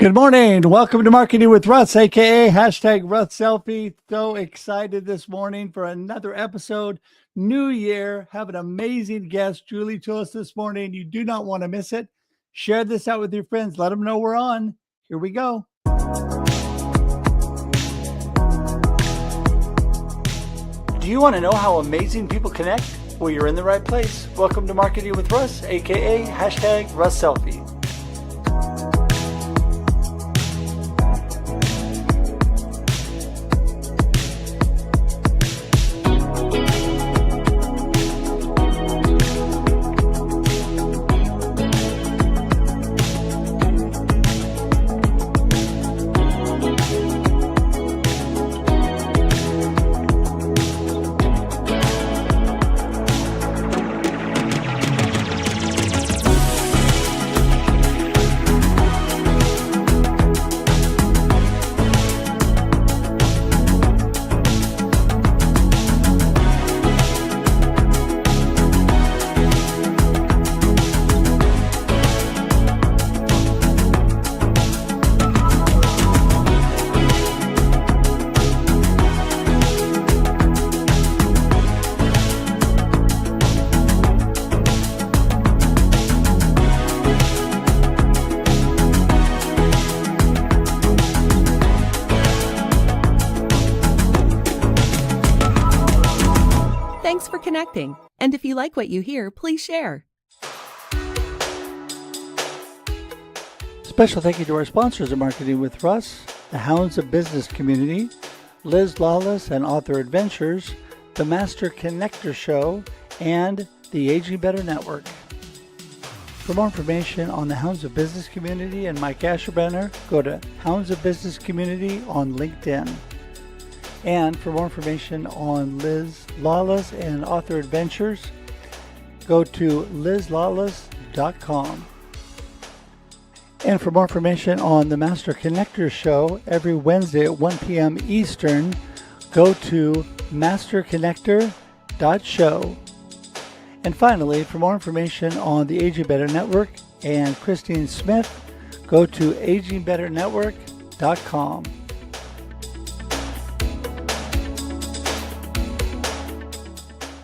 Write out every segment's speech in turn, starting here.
Good morning. Welcome to Marketing with Russ, aka hashtag Russ Selfie. So excited this morning for another episode. New year. Have an amazing guest, Julie Tullos, this morning. You do not want to miss it. Share this out with your friends. Let them know we're on. Here we go. Do you want to know how amazing people connect? Well, you're in the right place. Welcome to Marketing with Russ, aka hashtag Russ Selfie. Thanks for connecting. And if you like what you hear, please share. Special thank you to our sponsors of Marketing with Russ, the Hounds of Business Community, Liz Lawless and Author Adventures, the Master Connector Show, and the Aging Better Network. For more information on the Hounds of Business Community and Mike Asherbanner, go to Hounds of Business Community on LinkedIn. And for more information on Liz Lawless and Author Adventures, go to lizlawless.com. And for more information on the Master Connector Show every Wednesday at 1 p.m. Eastern, go to masterconnector.show. And finally, for more information on the Aging Better Network and Christine Smith, go to agingbetternetwork.com.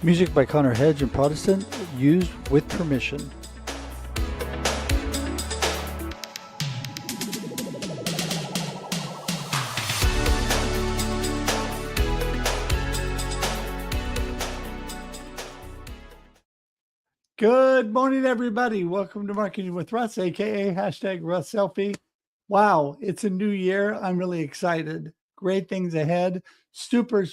Music by Connor Hedge and Protestant, used with permission. Good morning, everybody. Welcome to Marketing with Russ, aka hashtag Russ Selfie. Wow, it's a new year. I'm really excited. Great things ahead. Super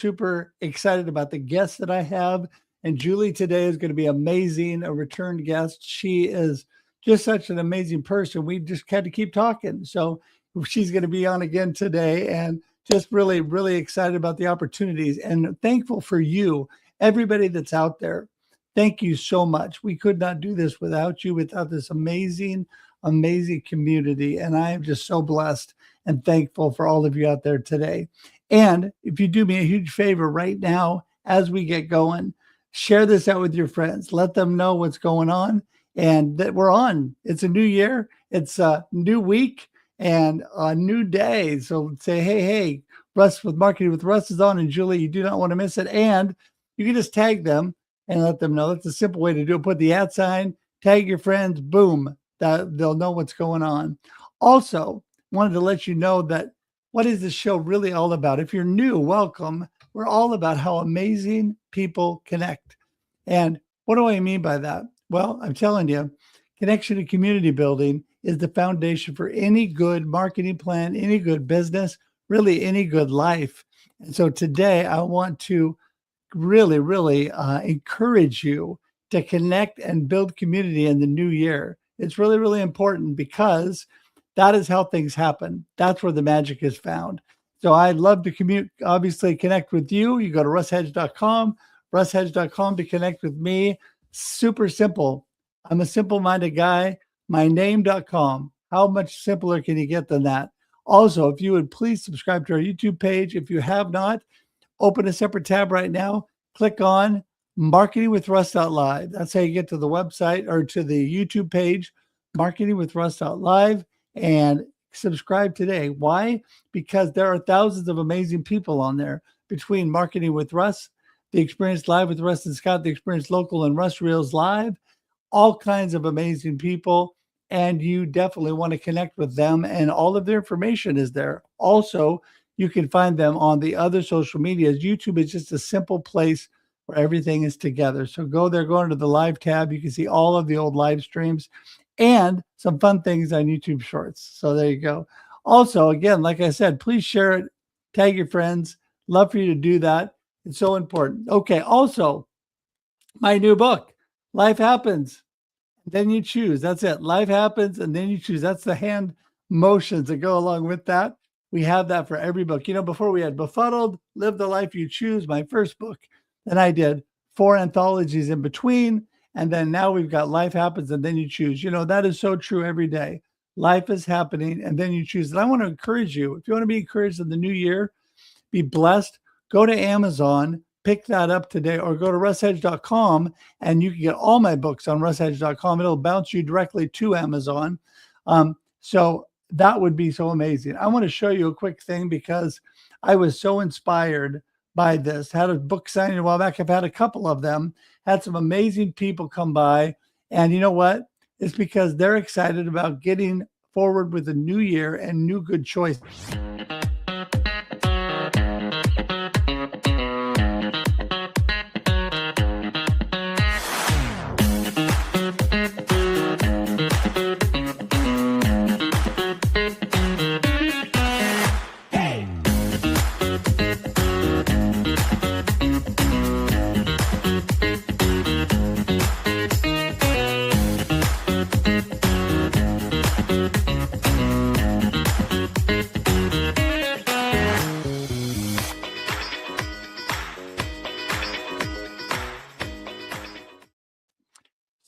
excited about the guests that I have. And Julie today is going to be amazing, a return guest. She is just such an amazing person. We just had to keep talking. So she's going to be on again today, and just really excited about the opportunities and thankful for you, everybody that's out there. Thank you so much. We could not do this without you, without this amazing community. And I am just so blessed and thankful for all of you out there today. And if you do me a huge favor right now, as we get going, share this out with your friends. Let them know what's going on and that we're on. It's a new year. It's a new week and a new day. So say, hey, Russ with Marketing with Russ is on, and Julie, you do not want to miss it. And you can just tag them and let them know. That's a simple way to do it. Put the @ sign, tag your friends, boom, they'll know what's going on. Also, wanted to let you know that what is this show really all about? If you're new, welcome. We're all about how amazing people connect. And what do I mean by that? Well, I'm telling you, connection and community building is the foundation for any good marketing plan, any good business, really any good life. And so today I want to really encourage you to connect and build community in the new year. It's really important because that is how things happen. That's where the magic is found. So I'd love to obviously connect with you. You go to russhedge.com, russhedge.com to connect with me. Super simple. I'm a simple-minded guy. myname.com. How much simpler can you get than that? Also, if you would please subscribe to our YouTube page. If you have not, open a separate tab right now. Click on marketingwithruss.live. That's how you get to the website or to the YouTube page, marketingwithruss.live, and subscribe today. Why? Because there are thousands of amazing people on there between Marketing with Russ, the Experience Live with Russ and Scott, the Experience Local, and Russ Reels Live, all kinds of amazing people. And you definitely want to connect with them, and all of their information is there. Also, you can find them on the other social medias. YouTube is just a simple place where everything is together. So go there, go into the live tab. You can see all of the old live streams and some fun things on YouTube Shorts. So there you go. Also, again, like I said, please share it, tag your friends. Love for you to do that. It's so important. Okay. Also, my new book, Life Happens, then you choose. That's it. Life happens, and then you choose. That's the hand motions that go along with that. We have that for every book. Before we had Befuddled, Live the Life You Choose, my first book. Then I did 4 anthologies in between. And then now we've got Life Happens, and then you choose. That is so true every day. Life is happening, and then you choose. And I want to encourage you, if you want to be encouraged in the new year, be blessed, go to Amazon, pick that up today, or go to russedge.com, and you can get all my books on russedge.com. It'll bounce you directly to Amazon. So that would be so amazing. I want to show you a quick thing because I was so inspired by this. Had a book signing a while back. I've had a couple of them, had some amazing people come by. And you know what? It's because they're excited about getting forward with the new year and new good choices.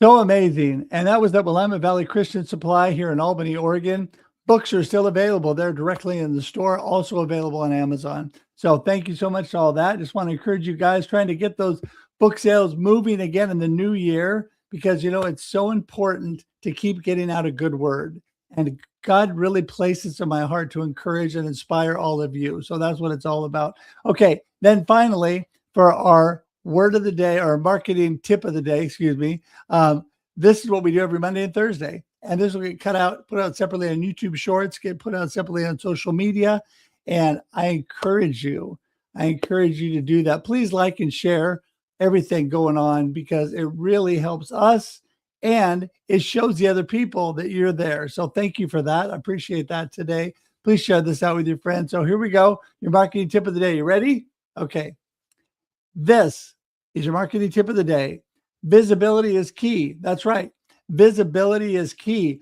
So amazing. And that was at Willamette Valley Christian Supply here in Albany, Oregon. Books are still available there directly in the store, also available on Amazon. So thank you so much to all that. Just want to encourage you guys trying to get those book sales moving again in the new year, because, it's so important to keep getting out a good word. And God really places in my heart to encourage and inspire all of you. So that's what it's all about. Okay. Then finally, for our word of the day, or marketing tip of the day, this is what we do every Monday and Thursday. And this will get put out separately on YouTube Shorts, get put out separately on social media. And I encourage you to do that. Please like and share everything going on, because it really helps us and it shows the other people that you're there. So thank you for that. I appreciate that today. Please share this out with your friends. So here we go. Your marketing tip of the day. You ready? Okay. This is your marketing tip of the day. Visibility is key. That's right. Visibility is key.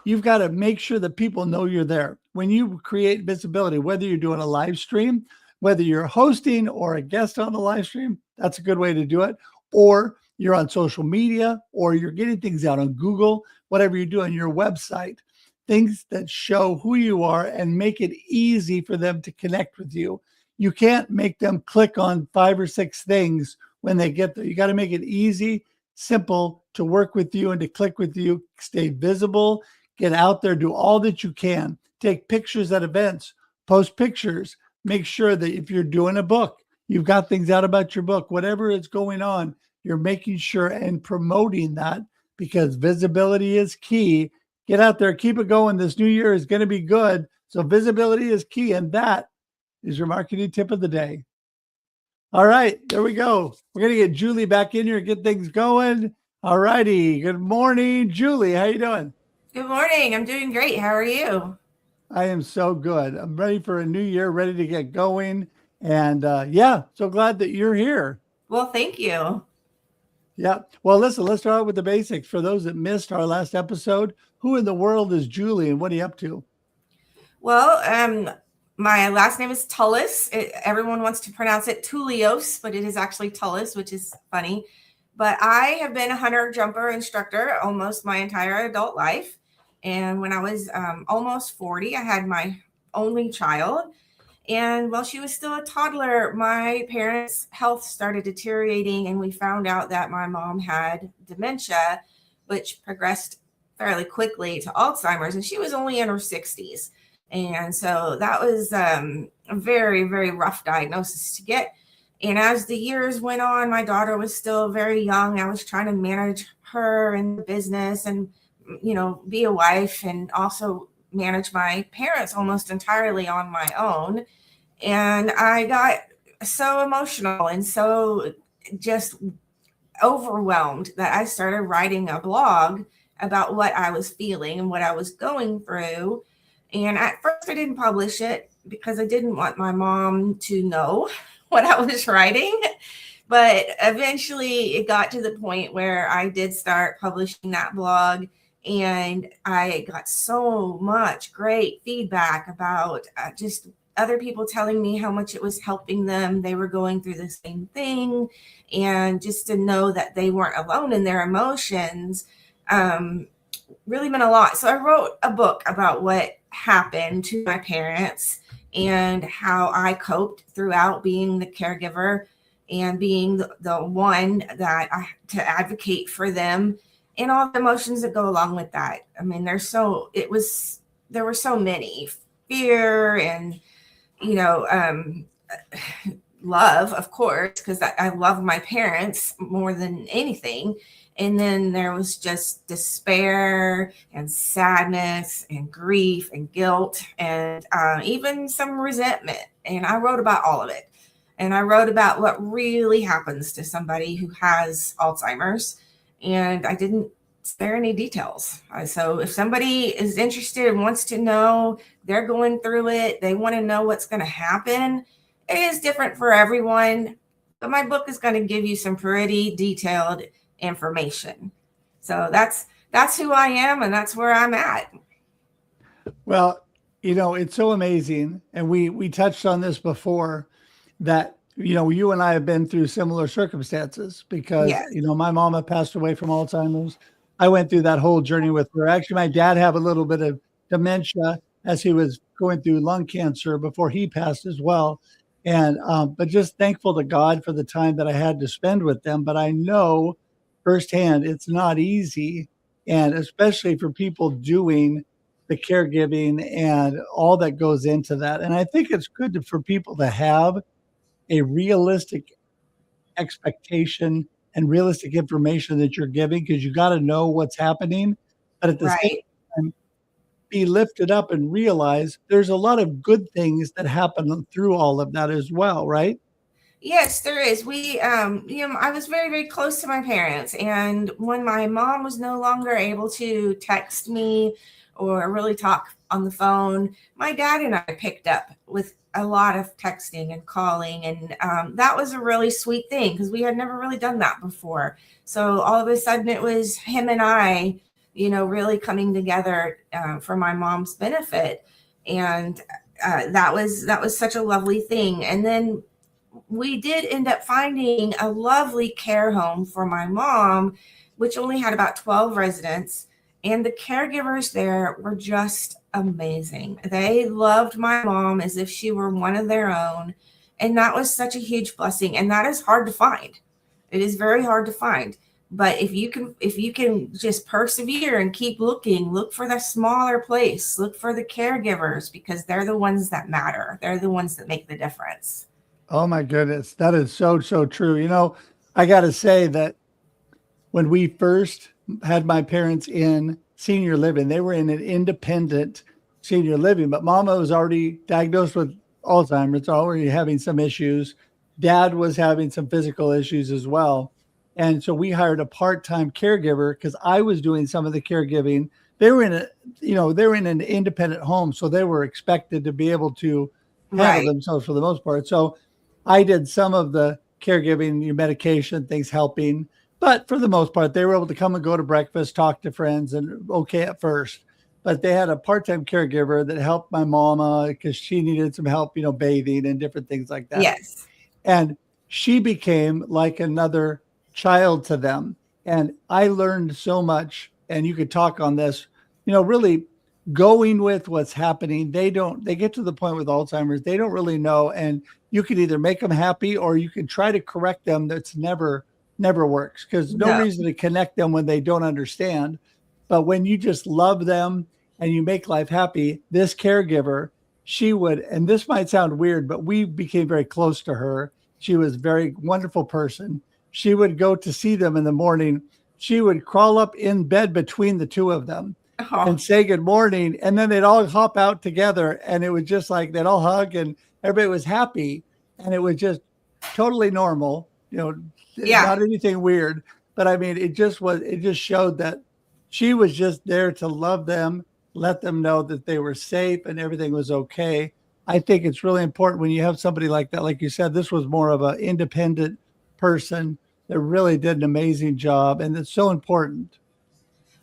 You've got to make sure that people know you're there. When you create visibility, whether you're doing a live stream, whether you're hosting or a guest on the live stream, that's a good way to do it. Or you're on social media, or you're getting things out on Google, whatever you do on your website, things that show who you are and make it easy for them to connect with you. You can't make them click on 5 or 6 things when they get there. You got to make it easy, simple to work with you and to click with you. Stay visible, get out there, do all that you can. Take pictures at events, post pictures. Make sure that if you're doing a book, you've got things out about your book, whatever is going on, you're making sure and promoting that, because visibility is key. Get out there, keep it going. This new year is going to be good. So visibility is key. And that is your marketing tip of the day. All right, there we go. We're going to get Julie back in here and get things going. All righty. Good morning, Julie. How you doing? Good morning. I'm doing great. How are you? I am so good. I'm ready for a new year, ready to get going. And so glad that you're here. Well, thank you. Yeah. Well, listen, let's start out with the basics. For those that missed our last episode, who in the world is Julie and what are you up to? Well, my last name is Tullos. Everyone wants to pronounce it Tullos, but it is actually Tullos, which is funny. But I have been a hunter jumper instructor almost my entire adult life. And when I was almost 40, I had my only child. And while she was still a toddler, my parents' health started deteriorating, and we found out that my mom had dementia, which progressed fairly quickly to Alzheimer's, and she was only in her 60s. And so that was a very, very rough diagnosis to get. And as the years went on, my daughter was still very young. I was trying to manage her and the business and, be a wife and also manage my parents almost entirely on my own. And I got so emotional and so just overwhelmed that I started writing a blog about what I was feeling and what I was going through. And at first I didn't publish it because I didn't want my mom to know what I was writing. But eventually it got to the point where I did start publishing that blog, and I got so much great feedback about just other people telling me how much it was helping them. They were going through the same thing, and just to know that they weren't alone in their emotions really meant a lot. So I wrote a book about what happened to my parents and how I coped throughout being the caregiver and being the one that to advocate for them and all the emotions that go along with that. I mean, there were so many: fear and, love, of course, because I love my parents more than anything. And then there was just despair and sadness and grief and guilt and even some resentment. And I wrote about all of it. And I wrote about what really happens to somebody who has Alzheimer's. And I didn't spare any details. So if somebody is interested and wants to know, they're going through it, they want to know what's going to happen, it is different for everyone. But my book is going to give you some pretty detailed information. So that's who I am, and that's where I'm at. Well, it's so amazing. And we touched on this before that, you and I have been through similar circumstances because, Yes. My mama passed away from Alzheimer's. I went through that whole journey with her. Actually, my dad had a little bit of dementia as he was going through lung cancer before he passed as well. And, but just thankful to God for the time that I had to spend with them. But I know firsthand, it's not easy. And especially for people doing the caregiving and all that goes into that. And I think it's good for people to have a realistic expectation and realistic information that you're giving, because you got to know what's happening. But at the same Right. time, be lifted up and realize there's a lot of good things that happen through all of that as well, right? Yes, there is. I was very, very close to my parents. And when my mom was no longer able to text me or really talk on the phone, my dad and I picked up with a lot of texting and calling. And that was a really sweet thing because we had never really done that before. So all of a sudden it was him and I, really coming together for my mom's benefit. And that was such a lovely thing. And then we did end up finding a lovely care home for my mom, which only had about 12 residents. And the caregivers there were just amazing. They loved my mom as if she were one of their own. And that was such a huge blessing. And that is hard to find. It is very hard to find. But if you can just persevere and keep looking, look for the smaller place, look for the caregivers, because they're the ones that matter. They're the ones that make the difference. Oh my goodness. That is so, so true. I got to say that when we first had my parents in senior living, they were in an independent senior living, but mama was already diagnosed with Alzheimer's, already having some issues. Dad was having some physical issues as well. And so we hired a part-time caregiver because I was doing some of the caregiving. They were in an independent home, so they were expected to be able to handle Right. themselves for the most part. So I did some of the caregiving, your medication, things helping. But for the most part, they were able to come and go to breakfast, talk to friends, and okay at first. But they had a part-time caregiver that helped my mama because she needed some help, bathing and different things like that. Yes. And she became like another child to them. And I learned so much, and you could talk on this, really going with what's happening. They get to the point with Alzheimer's, they don't really know. And you can either make them happy or you can try to correct them. That's never works because no No. reason to connect them when they don't understand. But when you just love them and you make life happy, this caregiver, she would, and this might sound weird, but we became very close to her. She was a very wonderful person. She would go to see them in the morning. She would crawl up in bed between the two of them and say good morning. And then they'd all hop out together. And it was just like they'd all hug and everybody was happy. And it was just totally normal, not anything weird. But I mean, it just showed that she was just there to love them, let them know that they were safe and everything was okay. I think it's really important when you have somebody like that. Like you said, this was more of an independent person that really did an amazing job. And it's so important.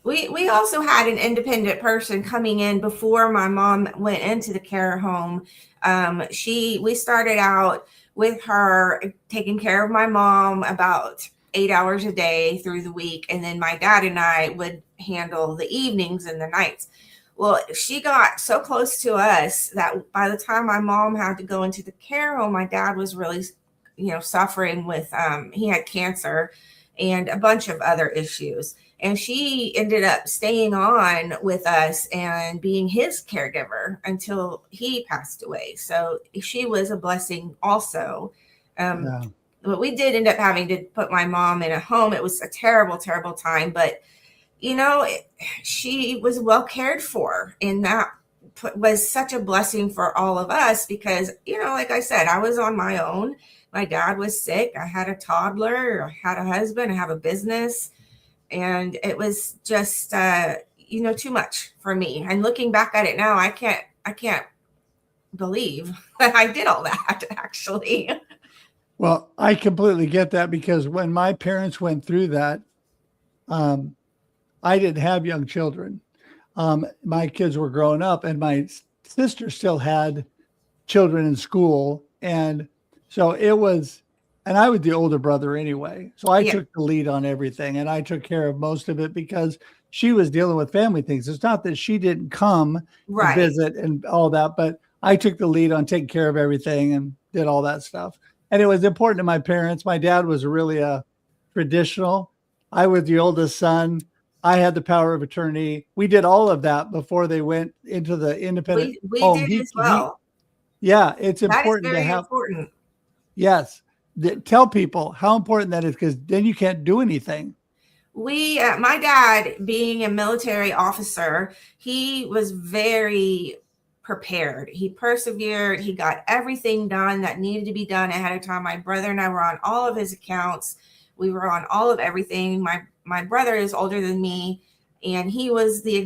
We also had an independent person coming in before my mom went into the care home. We started out with her taking care of my mom about 8 hours a day through the week. And then my dad and I would handle the evenings and the nights. Well, she got so close to us that by the time my mom had to go into the care home, my dad was really, suffering with, he had cancer and a bunch of other issues. And she ended up staying on with us and being his caregiver until he passed away. So she was a blessing also. But we did end up having to put my mom in a home. It was a terrible, terrible time. But, she was well cared for. And that was such a blessing for all of us because, like I said, I was on my own. My dad was sick. I had a toddler. I had a husband. I have a business. And it was just, too much for me. And looking back at it now, I can't believe that I did all that, actually. Well, I completely get that because when my parents went through that, I didn't have young children. My kids were growing up and my sister still had children in school. And so it was, and I was the older brother anyway. So I took the lead on everything and I took care of most of it because she was dealing with family things. It's not that she didn't come to visit and all that, but I took the lead on taking care of everything and did all that stuff. And it was important to my parents. My dad was really a traditional. I was the oldest son. I had the power of attorney. We did all of that before they went into the independent home. We did as well. It's important to have. Important. Yes. Tell people how important that is because then you can't do anything. My dad, being a military officer, he was very prepared. He persevered. He got everything done that needed to be done ahead of time. My brother and I were on all of his accounts. We were on all of everything. My brother is older than me, and he was the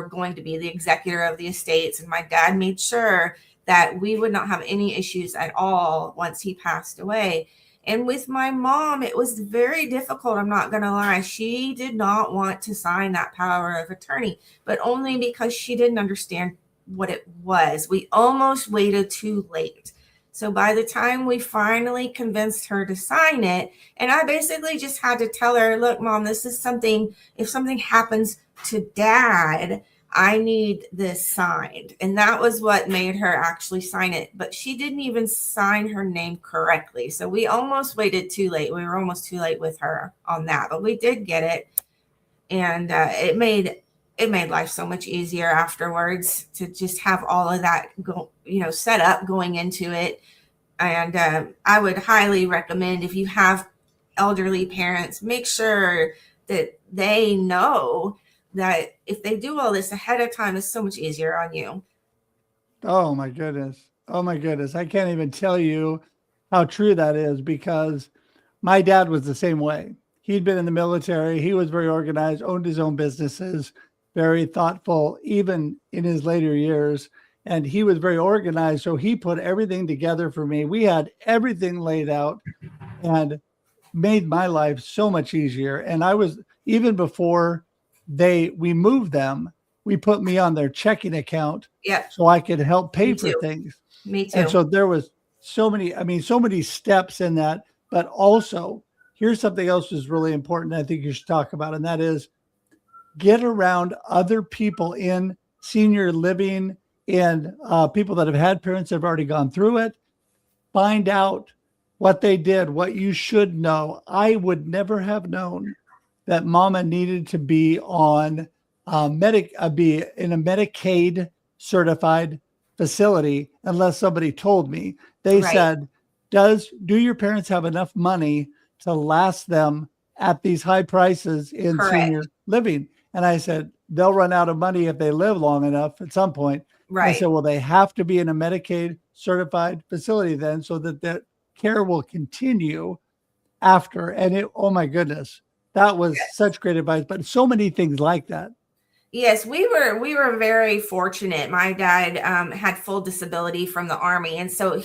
going to be the executor of the estates. And my dad made sure that we would not have any issues at all once he passed away. And with my mom, it was very difficult. I'm not going to lie. She did not want to sign that power of attorney, but only because she didn't understand what it was. We almost waited too late. So by the time we finally convinced her to sign it, and I basically just had to tell her, look, Mom, this is something, if something happens to Dad, I need this signed. And that was what made her actually sign it. But she didn't even sign her name correctly. So we almost waited too late. We were almost too late with her on that, but we did get it. And it made life so much easier afterwards to just have all of that set up going into it. And I would highly recommend if you have elderly parents, make sure that they know that if they do all this ahead of time, it's so much easier on you. Oh my goodness. I can't even tell you how true that is because my dad was the same way. He'd been in the military. He was very organized, owned his own businesses, very thoughtful, even in his later years. And he was very organized. So he put everything together for me. We had everything laid out and made my life so much easier. And I was, even before we moved them, we put me on their checking account so I could help pay for things. Me too. And so there was so many steps in that. But also, here's something else that's really important I think you should talk about, and that is get around other people in senior living and people that have had parents that have already gone through it. Find out what they did, what you should know. I would never have known that mama needed to be on be in a Medicaid certified facility unless somebody told me. They Right. said, do your parents have enough money to last them at these high prices in Correct. senior living? And I said, they'll run out of money if they live long enough at some point. And I Right. said, well, they have to be in a Medicaid certified facility then so that the care will continue after. And oh my goodness, that was such great advice, but so many things like that. Yes, we were very fortunate. My dad had full disability from the Army, and so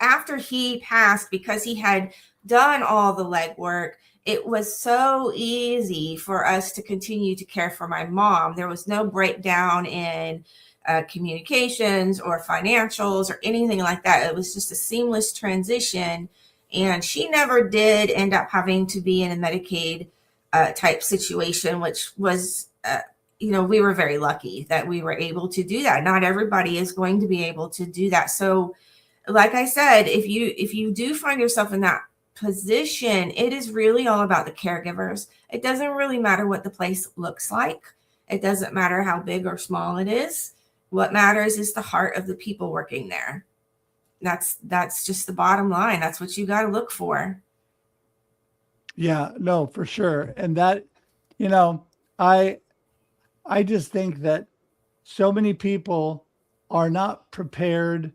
after he passed, because he had done all the legwork, it was so easy for us to continue to care for my mom. There was no breakdown in communications or financials or anything like that. It was just a seamless transition, and she never did end up having to be in a Medicaid type situation, which was. We were very lucky that we were able to do that. Not everybody is going to be able to do that. So, like I said, if you do find yourself in that position, it is really all about the caregivers. It doesn't really matter what the place looks like. It doesn't matter how big or small it is. What matters is the heart of the people working there. That's just the bottom line. That's what you got to look for. Yeah, no, for sure. And that, you know, I just think that so many people are not prepared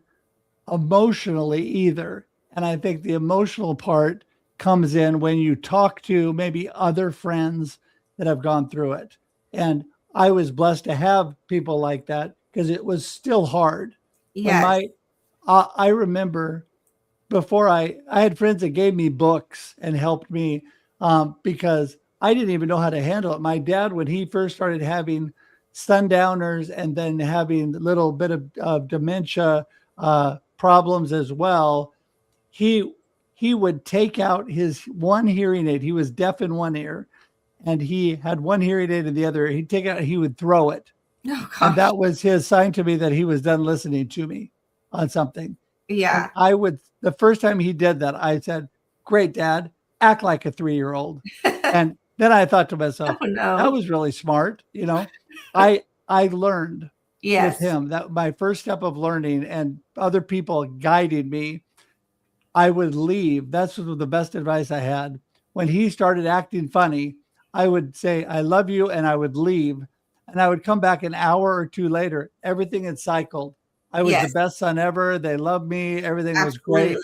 emotionally either. And I think the emotional part comes in when you talk to maybe other friends that have gone through it. And I was blessed to have people like that because it was still hard. When Yes. I remember before I had friends that gave me books and helped me because I didn't even know how to handle it. My dad, when he first started having sundowners and then having a little bit of dementia problems as well, he would take out his one hearing aid. He was deaf in one ear and he had one hearing aid in the other. He'd take it out, he would throw it. Oh And gosh. that was his sign to me that he was done listening to me on something. And Yeah. the first time he did that, I said, great, Dad, act like a 3-year-old. And then I thought to myself, Oh that no. was really smart. I learned with Yes. him that my first step of learning and other people guiding me, I would leave. That's the best advice I had. When he started acting funny, I would say, I love you. And I would leave. And I would come back an hour or two later. Everything had cycled. I was the Yes. best son ever. They loved me. Everything was great. Absolutely.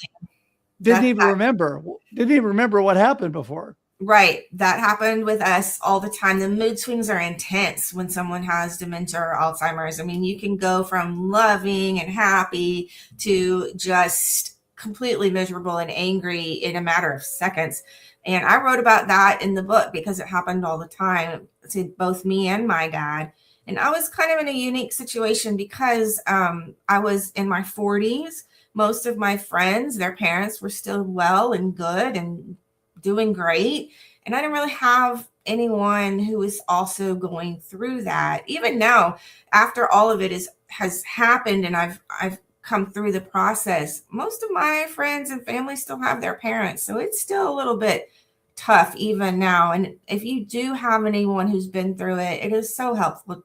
Didn't That even remember. Didn't even remember what happened before. Right. That happened with us all the time. The mood swings are intense when someone has dementia or Alzheimer's. I mean, you can go from loving and happy to just completely miserable and angry in a matter of seconds. And I wrote about that in the book because it happened all the time to both me and my dad. And I was kind of in a unique situation because I was in my 40s. Most of my friends, their parents were still well and good and doing great. And I didn't really have anyone who was also going through that. Even now, after all of it has happened and I've come through the process, most of my friends and family still have their parents. So it's still a little bit tough even now. And if you do have anyone who's been through it, it is so helpful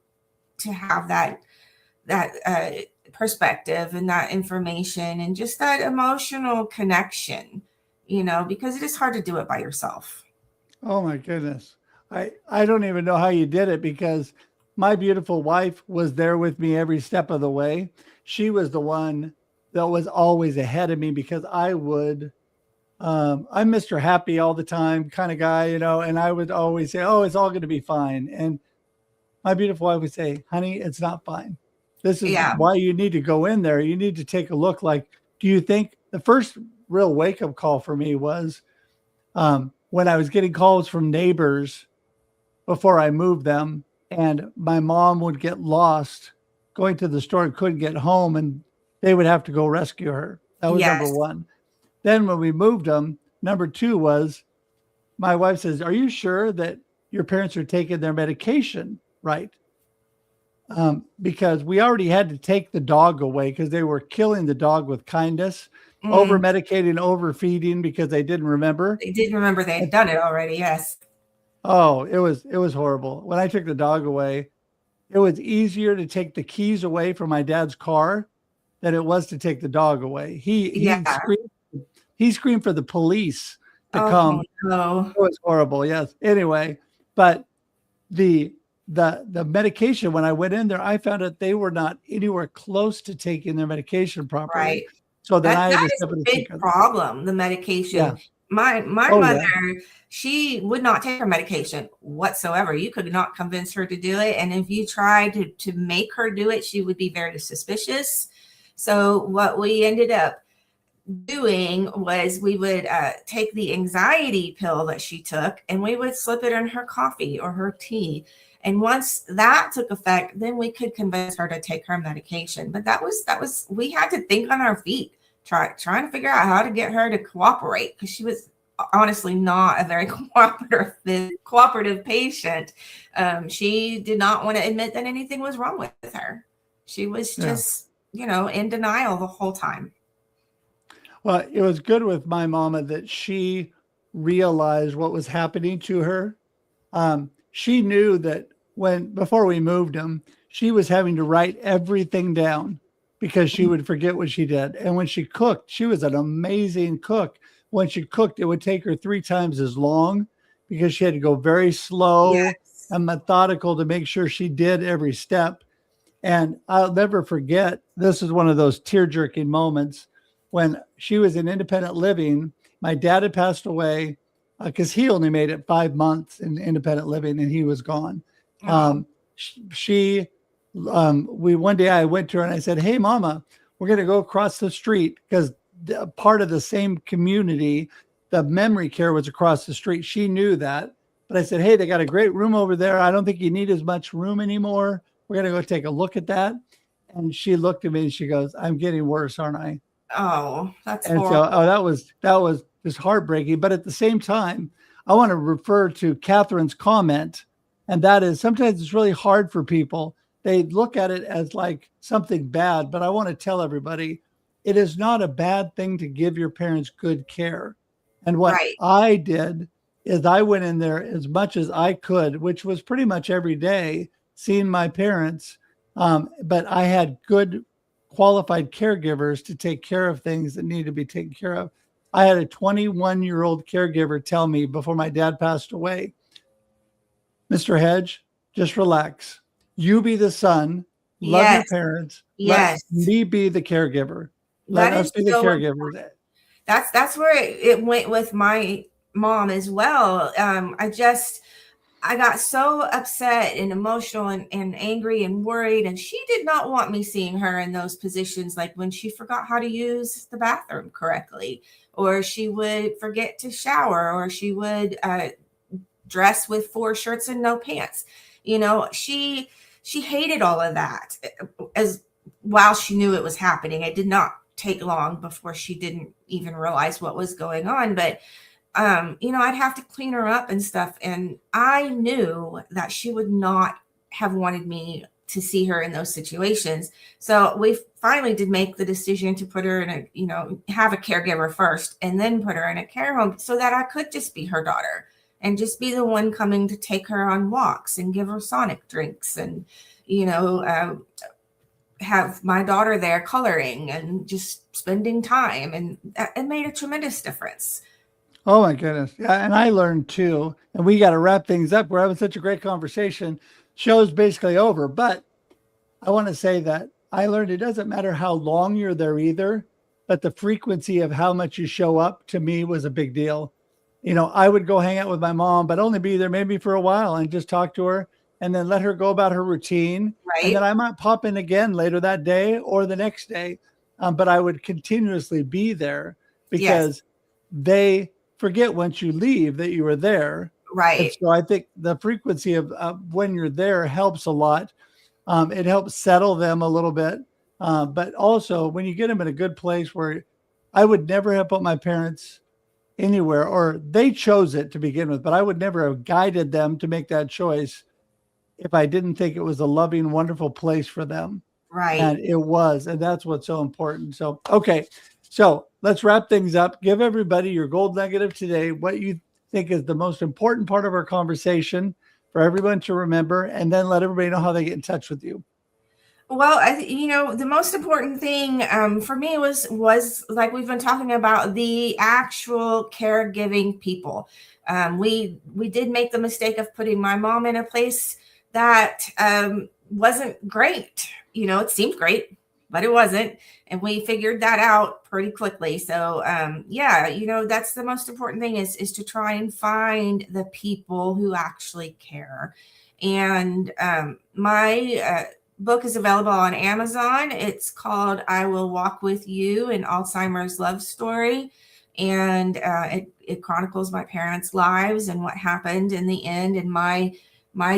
to have that perspective and that information and just that emotional connection, because it is hard to do it by yourself. Oh my goodness. I don't even know how you did it because my beautiful wife was there with me every step of the way. She was the one that was always ahead of me because I'm Mr. Happy all the time kind of guy, and I would always say, oh, it's all going to be fine. And my beautiful wife would say, honey, it's not fine. This is Yeah. why you need to go in there. You need to take a look. Like, do you think the first real wake up call for me was when I was getting calls from neighbors before I moved them, and my mom would get lost going to the store and couldn't get home, and they would have to go rescue her. That was number Yes. one. Then when we moved them, number two was my wife says, are you sure that your parents are taking their medication right? Because we already had to take the dog away because they were killing the dog with kindness, over medicating, overfeeding because they didn't remember. They didn't remember they had done it already. Yes. Oh, it was horrible. When I took the dog away, it was easier to take the keys away from my dad's car than it was to take the dog away. Yeah. He screamed for the police to Oh come. no. It was horrible. Yes. Anyway, but the the medication, when I went in there, I found out they were not anywhere close to taking their medication properly. Right. So then That I had that to is step a in and big take it. problem, the Yeah. medication. My Oh yeah. mother, she would not take her medication whatsoever. You could not convince her to do it. And if you tried to make her do it, she would be very suspicious. So what we ended up doing was we would take the anxiety pill that she took and we would slip it in her coffee or her tea. And once that took effect, then we could convince her to take her medication. But that was we had to think on our feet, trying to figure out how to get her to cooperate because she was honestly not a very cooperative patient. She did not want to admit that anything was wrong with her. She was Yeah. just, in denial the whole time. Well, it was good with my mama that she realized what was happening to her. She knew that before we moved him, she was having to write everything down because she would forget what she did. And when she cooked, she was an amazing cook. When she cooked, it would take her 3 times as long because she had to go very slow Yes. and methodical to make sure she did every step. And I'll never forget, this is one of those tear jerking moments when she was in independent living. My dad had passed away because he only made it 5 months in independent living and he was gone. Oh, She, we one day I went to her and I said, "Hey, Mama, we're going to go across the street because part of the same community, the memory care was across the street." She knew that, but I said, "Hey, they got a great room over there. I don't think you need as much room anymore. We're going to go take a look at that." And she looked at me and she goes, "I'm getting worse, aren't I?" oh, that's And so, horrible. that was just heartbreaking. But at the same time, I want to refer to Catherine's comment, and that is sometimes it's really hard for people. They look at it as like something bad, but I want to tell everybody it is not a bad thing to give your parents good care. And what Right. I did is I went in there as much as I could, which was pretty much every day, seeing my parents. But I had good qualified caregivers to take care of things that need to be taken care of. I had a 21-year-old caregiver tell me before my dad passed away, "Mr. Hedge, just relax. You be the son, love your Yes. parents, let Yes. me be the caregiver. Let That us is be the so caregivers." that's where it went with my mom as well. I got so upset and emotional and angry and worried, and she did not want me seeing her in those positions, like when she forgot how to use the bathroom correctly, or she would forget to shower, or she would dress with 4 shirts and no pants. She hated all of that. As while she knew it was happening, it did not take long before she didn't even realize what was going on. But I'd have to clean her up and stuff. And I knew that she would not have wanted me to see her in those situations. So we finally did make the decision to put her in have a caregiver first and then put her in a care home so that I could just be her daughter and just be the one coming to take her on walks and give her Sonic drinks and, you know, uh, have my daughter there coloring and just spending time. And it made a tremendous difference. Oh my goodness. Yeah, and I learned too, and we got to wrap things up. We're having such a great conversation. Show's basically over, but I want to say that I learned it doesn't matter how long you're there either, but the frequency of how much you show up to me was a big deal. I would go hang out with my mom, but only be there maybe for a while and just talk to her and then let her go about her routine. And then Right. I might pop in again later that day or the next day. But I would continuously be there Yes. because they forget once you leave that you were there. And Right. so I think the frequency of when you're there helps a lot. It helps settle them a little bit. But also when you get them in a good place where I would never have put my parents anywhere, or they chose it to begin with, but I would never have guided them to make that choice if I didn't think it was a loving, wonderful place for them. Right. And it was, and that's what's so important. So, okay. So let's wrap things up. Give everybody your gold nugget of today. think is the most important part of our conversation for everyone to remember, and then let everybody know how they get in touch with you? Well, the most important thing for me was like we've been talking about, the actual caregiving people. We did make the mistake of putting my mom in a place that wasn't great. It seemed great, but it wasn't, and we figured that out pretty quickly. So that's the most important thing, is to try and find the people who actually care. And my book is available on Amazon. It's called I Will Walk With You, an Alzheimer's Love Story. And it chronicles my parents' lives and what happened in the end, and my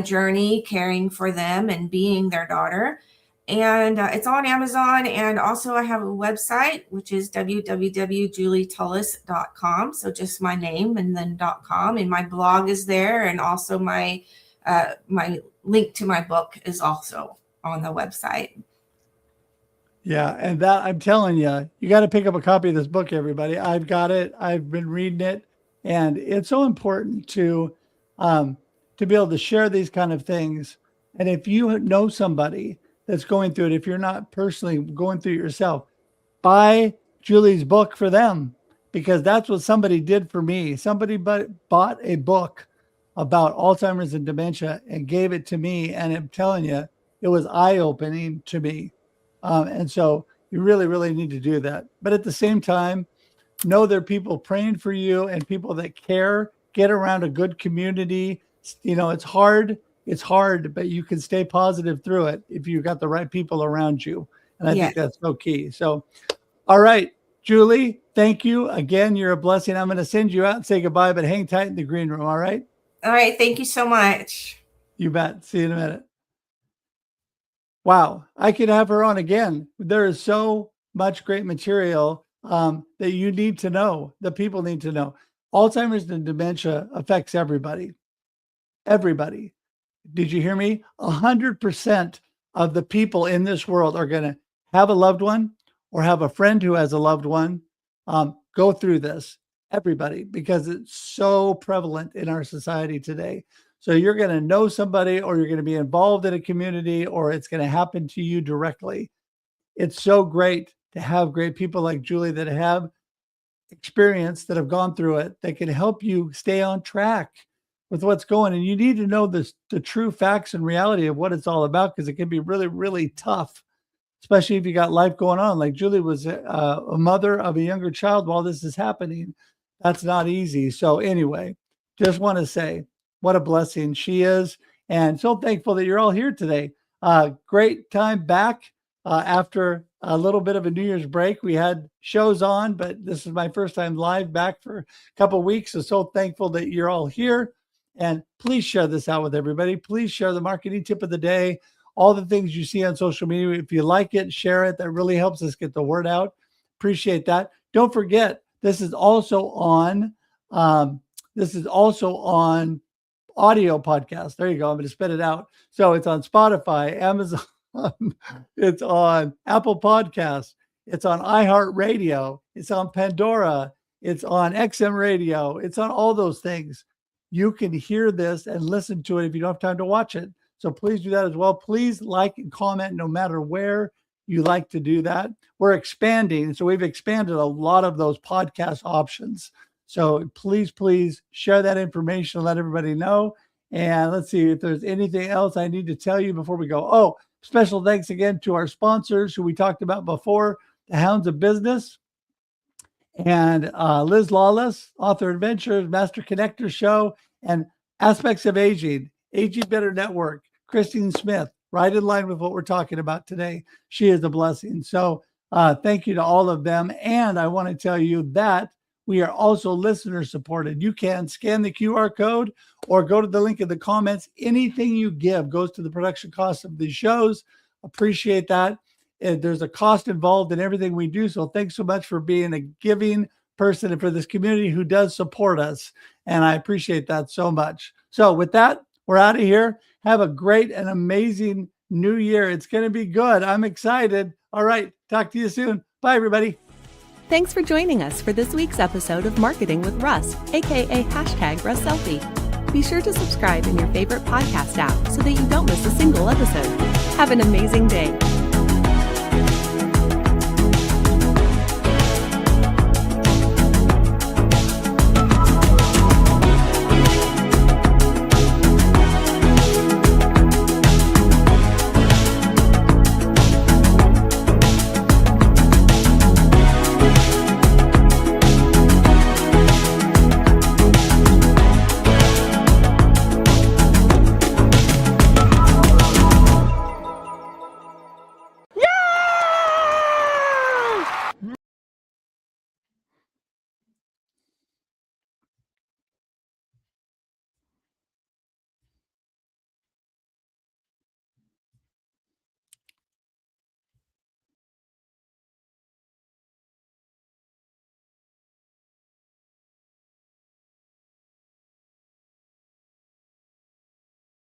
journey caring for them and being their daughter. And it's on Amazon. And also I have a website, which is www.julietullos.com. So just my name and then .com. And my blog is there. And also my link to my book is also on the website. Yeah. And that, I'm telling you, you got to pick up a copy of this book, everybody. I've got it. I've been reading it, and it's so important to be able to share these kind of things. And if you know somebody that's going through it, if you're not personally going through it yourself, buy Julie's book for them, because that's what somebody did for me. Somebody bought a book about Alzheimer's and dementia and gave it to me. And I'm telling you, it was eye-opening to me. And so you really, really need to do that. But at the same time, know there are people praying for you and people that care. Get around a good community. It's hard, but you can stay positive through it if you've got the right people around you. And I think that's so key. So, all right, Julie, thank you again. You're a blessing. I'm going to send you out and say goodbye, but hang tight in the green room. All right. All right. Thank you so much. You bet. See you in a minute. Wow. I could have her on again. There is so much great material that you need to know, the people need to know. Alzheimer's and dementia affects everybody. Everybody. Did you hear me? 100% of the people in this world are going to have a loved one or have a friend who has a loved one go through this. Everybody, because it's so prevalent in our society today. So you're going to know somebody, or you're going to be involved in a community, or it's going to happen to you directly. It's so great to have great people like Julie that have experience, that have gone through it, that can help you stay on track with what's going. And you need to know the true facts and reality of what it's all about, because it can be really, really tough, especially if you got life going on. Like Julie was a mother of a younger child while this is happening. That's not easy. So anyway, just want to say what a blessing she is. And so thankful that you're all here today. Great time back after a little bit of a New Year's break. We had shows on, but this is my first time live back for a couple of weeks. So thankful that you're all here. And please share this out with everybody. Please share the marketing tip of the day, all the things you see on social media. If you like it, share it. That really helps us get the word out. Appreciate that. Don't forget, this is also on audio podcast. There you go. I'm going to spit it out. So it's on Spotify, Amazon, it's on Apple Podcasts, it's on iHeartRadio, it's on Pandora, it's on XM Radio, it's on all those things. You can hear this and listen to it if you don't have time to watch it. So please do that as well. Please like and comment no matter where you like to do that. We're expanding. So we've expanded a lot of those podcast options. So please share that information and let everybody know. And let's see if there's anything else I need to tell you before we go. Oh, special thanks again to our sponsors who we talked about before, the Hounds of Business, and Liz Lawless, Author Adventures, Master Connector Show, and Aspects of Aging, Aging Better Network, Christine Smith, right in line with what we're talking about today. She is a blessing. So thank you to all of them. And I want to tell you that we are also listener supported. You can scan the QR code or go to the link in the comments. Anything you give goes to the production cost of these shows. Appreciate that. There's a cost involved in everything we do. So thanks so much for being a giving person and for this community who does support us. And I appreciate that so much. So with that, we're out of here. Have a great and amazing new year. It's going to be good. I'm excited. All right. Talk to you soon. Bye, everybody. Thanks for joining us for this week's episode of Marketing with Russ, aka #RussSelfie. Be sure to subscribe in your favorite podcast app so that you don't miss a single episode. Have an amazing day.